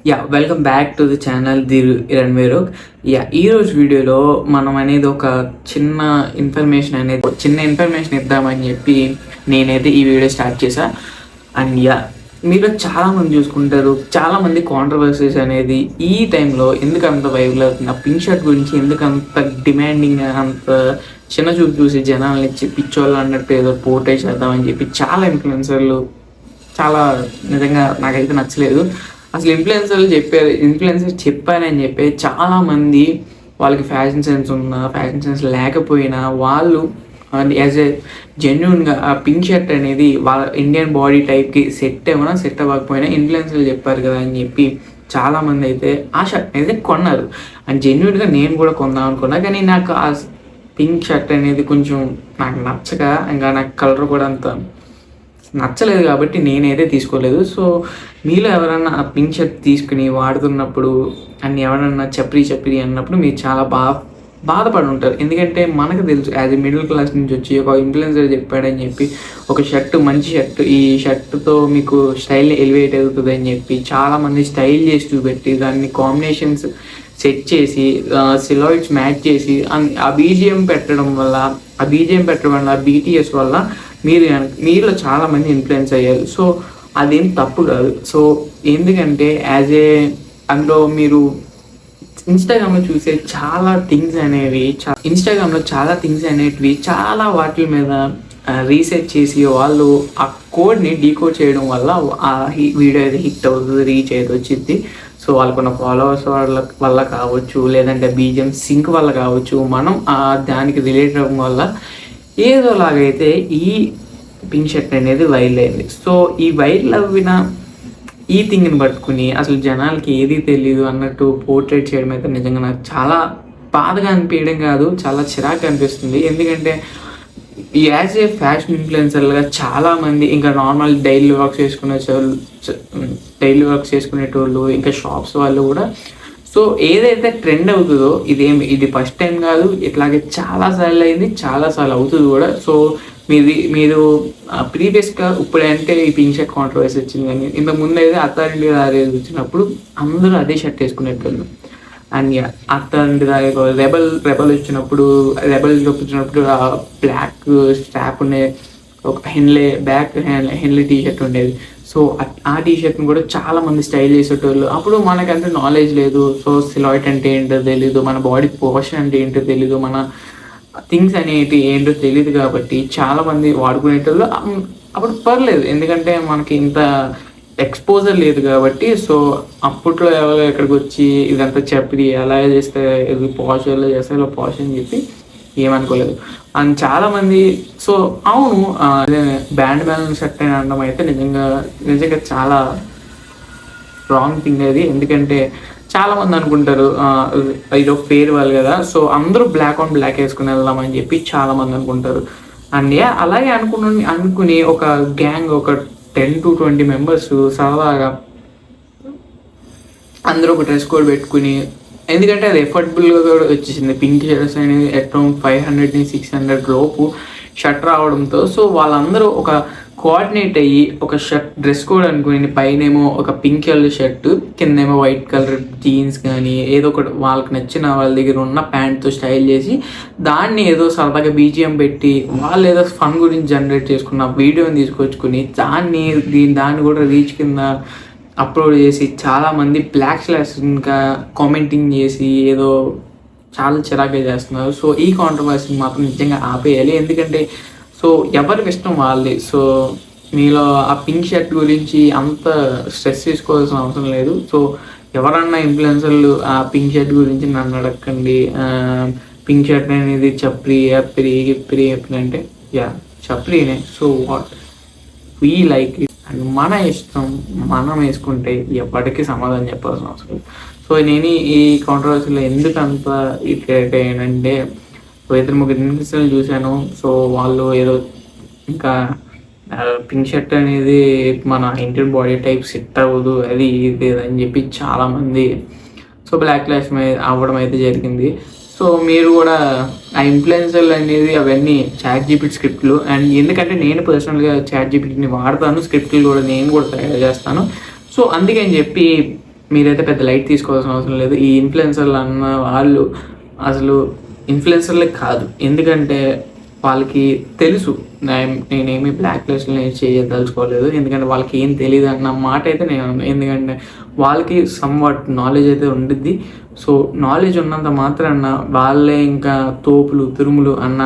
Welcome back to the channel the Ranveer. ఈ రోజు వీడియోలో మనం అనేది ఒక చిన్న ఇన్ఫర్మేషన్ ఇద్దామని చెప్పి నేనైతే ఈ వీడియో స్టార్ట్ చేశా. అండ్ మీరు చాలామంది చూసుకుంటారు, చాలామంది కాంట్రవర్సీస్ అనేది ఈ టైంలో ఎందుకు అంత వైరల్ అవుతుంది, ఆ పింక్ షర్ట్ గురించి ఎందుకు అంత డిమాండింగ్, అంత చిన్న చూపు చూసి జనాలని పిచ్చోళ్ళు అన్నట్టు ఏదో పోర్ట్రే చేద్దామని చెప్పి చాలా ఇన్ఫ్లుయెన్సర్లు చాలా నిజంగా నాకైతే నచ్చలేదు. అసలు ఇన్ఫ్లుయెన్సర్ చెప్పారని చెప్పి చాలామంది వాళ్ళకి ఫ్యాషన్ సెన్స్ లేకపోయినా వాళ్ళు యాజ్ ఏ జెన్యున్గా ఆ పింక్ షర్ట్ అనేది వాళ్ళ ఇండియన్ బాడీ టైప్కి సెట్ అవ్వకపోయినా ఇన్ఫ్లుయెన్సర్లు చెప్పారు కదా అని చెప్పి చాలామంది అయితే ఆ షర్ట్ అయితే కొన్నారు. అండ్ జెన్యున్గా నేను కూడా కొందాం అనుకున్నా, కానీ నాకు ఆ పింక్ షర్ట్ అనేది కొంచెం నాకు నచ్చక, ఇంకా నాకు కలర్ కూడా అంత నచ్చలేదు కాబట్టి నేనైతే తీసుకోలేదు. సో మీలో ఎవరన్నా ఆ పింక్ షర్ట్ తీసుకుని వాడుతున్నప్పుడు అండ్ ఎవరన్నా చప్రీ అన్నప్పుడు మీరు చాలా బాధపడి ఉంటారు. ఎందుకంటే మనకు తెలుసు యాజ్ ఎ మిడిల్ క్లాస్ నుంచి వచ్చి ఒక ఇన్ఫ్లుయెన్సర్ చెప్పాడని చెప్పి ఒక మంచి షర్ట్, ఈ షర్ట్తో మీకు స్టైల్ ఎలివేట్ అవుతుంది అని చెప్పి చాలామంది స్టైల్ చేసి చూపెట్టి దాన్ని కాంబినేషన్స్ సెట్ చేసి సిలాయిడ్స్ మ్యాచ్ చేసి ఆ బీజిఎం పెట్టడం వల్ల బీటీఎస్ వల్ల మీలో చాలామంది ఇన్ఫ్లుయెన్స్ అయ్యారు. సో అదేం తప్పు కాదు. సో ఎందుకంటే అందులో మీరు ఇన్స్టాగ్రామ్లో చూసే చాలా థింగ్స్ అనేటివి చాలా వాటి మీద రీసెర్చ్ చేసి వాళ్ళు ఆ కోడ్ని డీకోడ్ చేయడం వల్ల ఆ వీడియో అయితే హిట్ అవుతుంది, రీచ్ అయితే వచ్చింది. సో వాళ్ళకున్న ఫాలోవర్స్ వల్ల కావచ్చు, లేదంటే బీజిఎం సింక్ వల్ల కావచ్చు, మనం దానికి రిలేటెడ్ అవ్వడం వల్ల ఏదోలాగైతే ఈ పింక్ షర్ట్ అనేది వైరల్ అయింది. సో ఈ వైరల్ అవ్విన ఈ థింగ్ని పట్టుకుని అసలు జనాలకి ఏది తెలీదు అన్నట్టు పోర్ట్రేట్ చేయడం అయితే నిజంగా నాకు చాలా బాధగా అనిపించడం కాదు, చాలా చిరాకు అనిపిస్తుంది. ఎందుకంటే యాజ్ ఏ ఫ్యాషన్ ఇన్ఫ్లుయెన్సర్లుగా చాలామంది ఇంకా నార్మల్ డైలీ వర్క్స్ చేసుకునేటోళ్ళు ఇంకా షాప్స్ వాళ్ళు కూడా సో ఏదైతే ట్రెండ్ అవుతుందో ఇది ఫస్ట్ టైం కాదు, ఇట్లాగే చాలాసార్లు అయింది, చాలాసార్లు అవుతుంది కూడా. సో మీరు ప్రీవియస్గా ఇప్పుడంటే ఈ పింక్ షర్ట్ కాంట్రవర్సీ వచ్చింది, కానీ ఇంతకు ముందు అయితే అత్తారింటి దారేది వచ్చినప్పుడు అందరూ అదే షర్ట్ వేసుకునేటోళ్ళు. అండ్ అత్తారింటి దారి రెబల్ వచ్చినప్పుడు బ్లాక్ స్ట్రాప్ ఉండే ఒక హెన్లీ టీ షర్ట్ ఉండేది. సో ఆ టీ షర్ట్ని కూడా చాలామంది స్టైల్ చేసేటోళ్ళు. అప్పుడు మనకంటే నాలెడ్జ్ లేదు. సో సిలాయిట్ అంటే ఏంటో తెలీదు, మన బాడీ పోర్షన్ అంటే ఏంటో తెలీదు, మన థింగ్స్ అనేవి ఏంటో తెలియదు కాబట్టి చాలామంది వాడుకునేటోళ్ళు. అప్పుడు పర్లేదు, ఎందుకంటే మనకి ఇంత ఎక్స్పోజర్ లేదు కాబట్టి. సో అప్పట్లో ఎవరో ఎక్కడికి వచ్చి ఇదంతా చెప్పి ఎలా చేస్తే ఇది పాష్ ఎలా చేస్తే ఇలా పాష్ అని చెప్పి ఏమనుకోలేదు. అండ్ చాలామంది సో అవును బ్యాండ్ బ్యాలెన్స్ షర్ట్ అని అనడం అయితే నిజంగా చాలా రాంగ్ థింగ్ అది. ఎందుకంటే చాలామంది అనుకుంటారు ఇదో ఫేర్వెల్ కదా, సో అందరూ బ్లాక్ ఆన్ బ్లాక్ వేసుకుని వెళ్దామని చెప్పి చాలామంది అనుకుంటారు. అండ్ అలాగే అనుకుని ఒక గ్యాంగ్ ఒక 10 to 20 మెంబర్స్ సరదాగా అందరూ ఒక డ్రెస్ కోడ్ పెట్టుకుని, ఎందుకంటే అది ఎఫర్డబుల్గా కూడా వచ్చేసింది. పింక్ షర్ట్స్ అనేది అరౌండ్ 500-600 లోపు షర్ట్ రావడంతో సో వాళ్ళందరూ ఒక కోఆర్డినేట్ అయ్యి ఒక డ్రెస్ కోడ్ అనుకుని పైనేమో ఒక పింక్ కలర్ షర్ట్, కిందేమో వైట్ కలర్ జీన్స్ కానీ ఏదో ఒకటి వాళ్ళకి నచ్చిన వాళ్ళ దగ్గర ఉన్న ప్యాంట్తో స్టైల్ చేసి దాన్ని ఏదో సరదాగా బీజిఎం పెట్టి వాళ్ళు ఏదో ఫన్ గురించి జనరేట్ చేసుకున్న వీడియోని తీసుకొచ్చుకుని దాన్ని కూడా రీచ్ కింద అప్లోడ్ చేసి చాలామంది బ్లాక్ స్లాష్ ఇంకా కామెంటింగ్ చేసి ఏదో చాలా చిరాకుగా చేస్తున్నారు. సో ఈ కాంట్రవర్సీని మాత్రం నిజంగా ఆపేయాలి. ఎందుకంటే సో ఎవరికి ఇష్టం వాళ్ళది. సో మీలో ఆ పింక్ షర్ట్ గురించి అంత స్ట్రెస్ తీసుకోవాల్సిన అవసరం లేదు. సో ఎవరన్నా ఇన్ఫ్లుయెన్సర్లు ఆ పింక్ షర్ట్ గురించి నన్ను అడగండి, పింక్ షర్ట్ అనేది చప్రీ అంటే చప్రీనే. So what we like it and మన ఇష్టం మనం వేసుకుంటే ఎప్పటికీ సమాధానం చెప్పాల్సిన అవసరం లేదు. సో నేను ఈ కాంట్రవర్సీలో ఎందుకు అంత ఇరిటేట్ అయ్యానంటే ఇద్దరు ముగ్గురు ఇన్ఫ్లుయెన్సర్లు చూశాను. సో వాళ్ళు ఏదో ఇంకా పింక్ షర్ట్ అనేది మన ఇండియన్ బాడీ టైప్ సెట్ అవ్వదు అది ఇది అని చెప్పి చాలామంది సో బ్లాక్ క్లాష్ అవ్వడం అయితే జరిగింది. సో మీరు కూడా ఆ ఇన్ఫ్లుయెన్సర్లు అనేది అవన్నీ ChatGPT స్క్రిప్ట్లు. అండ్ ఎందుకంటే నేను పర్సనల్గా ChatGPTని వాడతాను, స్క్రిప్ట్లు కూడా నేను కూడా తయారు చేస్తాను. సో అందుకని చెప్పి మీరైతే పెద్ద లైట్ తీసుకోవాల్సిన అవసరం లేదు. ఈ ఇన్ఫ్లుయెన్సర్లు అన్న వాళ్ళు అసలు ఇన్ఫ్లుయెన్సర్లే కాదు, ఎందుకంటే వాళ్ళకి తెలుసు నేనేమి బ్లాక్ లిస్ట్లో చేయదలుచుకోలేదు, ఎందుకంటే వాళ్ళకి ఏం తెలియదు అన్న మాట అయితే నేను, ఎందుకంటే వాళ్ళకి సమ్వాట్ నాలెడ్జ్ అయితే ఉండిద్ది. సో నాలెడ్జ్ ఉన్నంత మాత్రాన వాళ్ళే ఇంకా తోపులు తురుములు అన్న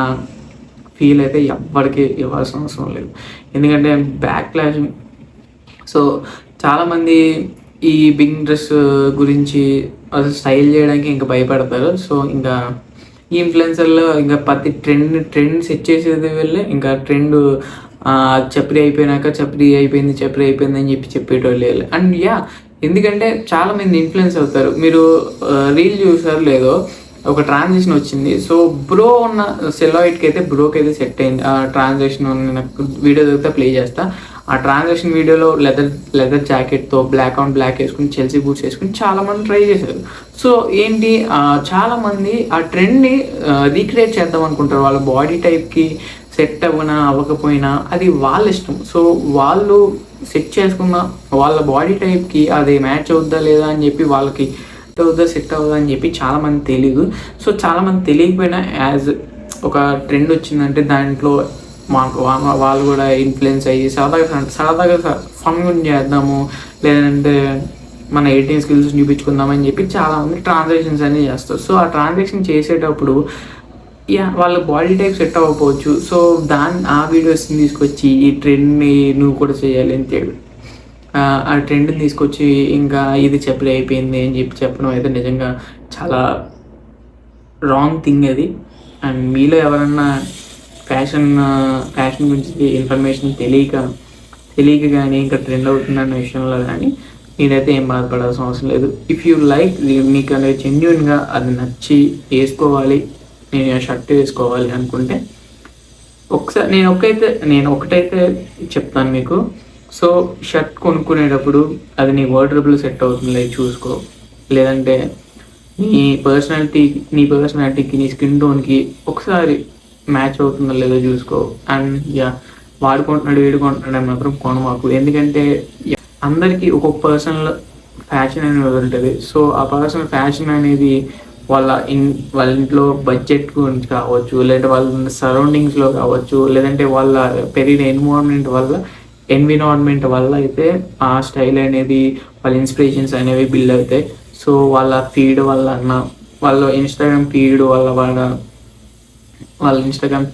ఫీల్ అయితే ఎవ్వరికి ఇవ్వాల్సిన అవసరం లేదు, ఎందుకంటే బ్యాక్ క్లాష్. సో చాలామంది ఈ బిగ్ డ్రెస్ గురించి అసలు స్టైల్ చేయడానికి ఇంకా భయపడతారు. సో ఇంకా ఈ ఇన్ఫ్లుయెన్సర్లో ఇంకా ప్రతి ట్రెండ్ సెట్ చేసేది వెళ్ళే, ఇంకా ట్రెండ్ చప్రీ అయిపోయినాక చప్రీ అయిపోయింది అని చెప్పేటోళ్ళు వెళ్ళి. అండ్ ఎందుకంటే చాలామంది ఇన్ఫ్లుయెన్స్ అవుతారు. మీరు రీల్ చూసారు లేదో, ఒక ట్రాన్సాక్షన్ వచ్చింది. సో బ్రో ఉన్న సెలాయిట్కి అయితే బ్రోకి అయితే సెట్ అయింది ఆ ట్రాన్సాక్షన్. నాకు వీడియో దొరికితే ప్లే చేస్తా. ఆ ట్రాన్సాక్షన్ వీడియోలో లెదర్ జాకెట్తో బ్లాక్ ఆన్ బ్లాక్ వేసుకుని చెల్సీ బూట్స్ వేసుకుని చాలామంది ట్రై చేశారు. సో ఏంటి, చాలామంది ఆ ట్రెండ్ని రీక్రియేట్ చేద్దాం అనుకుంటారు. వాళ్ళ బాడీ టైప్కి సెట్ అవ్వకపోయినా అది వాళ్ళ ఇష్టం. సో వాళ్ళు సెట్ చేసుకున్న వాళ్ళ బాడీ టైప్కి అది మ్యాచ్ అవుద్దా లేదా అని చెప్పి, వాళ్ళకి సెట్ అవుదా అని చెప్పి చాలామంది తెలీదు. సో చాలామంది తెలియకపోయినా యాజ్ ఒక ట్రెండ్ వచ్చిందంటే దాంట్లో వాళ్ళు కూడా ఇన్ఫ్లుయెన్స్ అయ్యి సరదాగా ఫన్ చేద్దాము, లేదంటే మన ఎడిటింగ్ స్కిల్స్ చూపించుకుందామని చెప్పి చాలామంది ట్రాన్సాక్షన్స్ అనేవి చేస్తారు. సో ఆ ట్రాన్సాక్షన్ చేసేటప్పుడు వాళ్ళ బాడీ టైప్ సెట్ అవ్వకపోవచ్చు. సో ఆ వీడియోస్ని తీసుకొచ్చి ఈ ట్రెండ్ని నువ్వు కూడా చేయాలి అని చెప్పి ఆ ట్రెండ్ని తీసుకొచ్చి ఇంకా ఇది చెప్పలే అయిపోయింది అని చెప్పి చెప్పడం అయితే నిజంగా చాలా రాంగ్ థింగ్ అది. అండ్ మీలో ఎవరన్నా ఫ్యాషన్ గురించి ఇన్ఫర్మేషన్ తెలియక కానీ ఇంకా ట్రెండ్ అవుతుందన్న విషయంలో కానీ నేనైతే ఏం బాధపడాల్సిన అవసరం లేదు. ఇఫ్ యూ లైక్, మీకు అనేది జెన్యున్గా అది నచ్చి వేసుకోవాలి, నేను ఆ షర్ట్ వేసుకోవాలి అనుకుంటే ఒకసారి నేను ఒకటైతే చెప్తాను మీకు. సో షర్ట్ కొనుక్కునేటప్పుడు అది నీ వార్డ్రోబ్లో సెట్ అవుతుంది చూసుకో, లేదంటే నీ పర్సనాలిటీకి నీ స్కిన్ టోన్కి ఒకసారి మ్యాచ్ అవుతుందో లేదో చూసుకో. అండ్ వీడుకుంటున్నాడు మాత్రం కొనమాకు, ఎందుకంటే అందరికీ ఒక్కొక్క పర్సనల్ ఫ్యాషన్ అనేది ఉంటుంది. సో ఆ పర్సనల్ ఫ్యాషన్ అనేది వాళ్ళ ఇంట్లో బడ్జెట్ గురించి కావచ్చు, లేదంటే వాళ్ళ సరౌండింగ్స్లో కావచ్చు, లేదంటే వాళ్ళ పెరిగిన ఎన్విరాన్మెంట్ వల్ల అయితే ఆ స్టైల్ అనేది వాళ్ళ ఇన్స్పిరేషన్స్ అనేవి బిల్డ్ అవుతాయి. సో వాళ్ళ ఫీడ్ వల్ల వాళ్ళ ఇన్స్టాగ్రామ్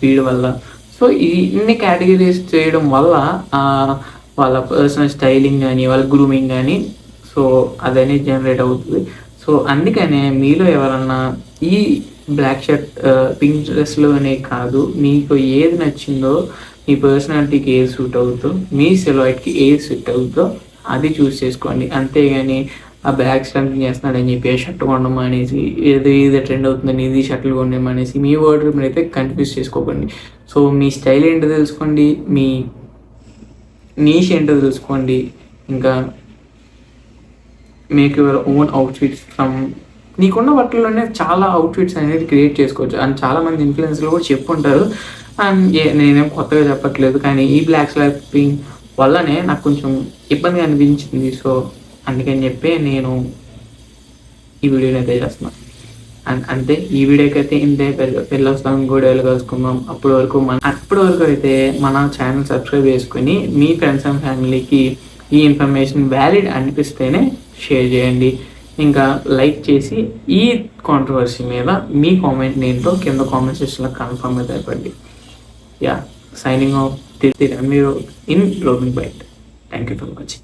ఫీడ్ వల్ల సో ఇన్ని కేటగిరీస్ చేయడం వల్ల వాళ్ళ పర్సనల్ స్టైలింగ్ కానీ వాళ్ళ గ్రూమింగ్ కానీ సో అదనే జనరేట్ అవుతుంది. సో అందుకనే మీలో ఎవరన్నా ఈ బ్లాక్ షర్ట్ పింక్ డ్రెస్లోనే కాదు, మీకు ఏది నచ్చిందో, మీ పర్సనాలిటీకి ఏది సూట్ అవుతుందో, మీ సెలాయిట్కి ఏది సూట్ అవుతుందో అది చూస్ చేసుకోండి. అంతేగాని ఆ బ్లాక్ స్టంపింగ్ చేస్తున్నాడని చెప్పి షర్ట్ కొనడం అనేసి ఇది ట్రెండ్ అవుతుందని ఇది షర్ట్లు కొనడం అనేసి మీ వార్డ్రోబ్ అయితే కన్ఫ్యూజ్ చేసుకోకండి. సో మీ స్టైల్ ఏంటో తెలుసుకోండి, మీ నీష్ ఏంటో తెలుసుకోండి, ఇంకా make your own outfits from నీకున్న వాటిల్లోనే చాలా అవుట్ఫిట్స్ అనేది క్రియేట్ చేసుకోవచ్చు. అండ్ చాలామంది ఇన్ఫ్లుయెన్సర్లు కూడా చెప్పుంటారు. అండ్ నేనేం కొత్తగా చెప్పట్లేదు, కానీ ఈ బ్లాక్ స్లాపింగ్ వల్లనే నాకు కొంచెం ఇబ్బందిగా అనిపించింది. సో అందుకని చెప్పి నేను ఈ వీడియోని అయితే చేస్తున్నాను. అండ్ అంతే, ఈ వీడియోకి అయితే ఇంతే. వెళ్ళొస్తాం వీడియోలు కలుసుకుందాం. అప్పటి వరకు అయితే మన ఛానల్ సబ్స్క్రైబ్ చేసుకొని మీ ఫ్రెండ్స్ అండ్ ఫ్యామిలీకి ఈ ఇన్ఫర్మేషన్ వ్యాలిడ్ అనిపిస్తేనే షేర్ చేయండి. ఇంకా లైక్ చేసి ఈ కాంట్రవర్సీ మీద మీ కామెంట్ ఏంటో కింద కామెంట్ సెక్షన్లో కన్ఫర్మ్గా తెలపండి. సైనింగ్ ఆఫ్ మీరు in Robin Bite. Thank you for watching.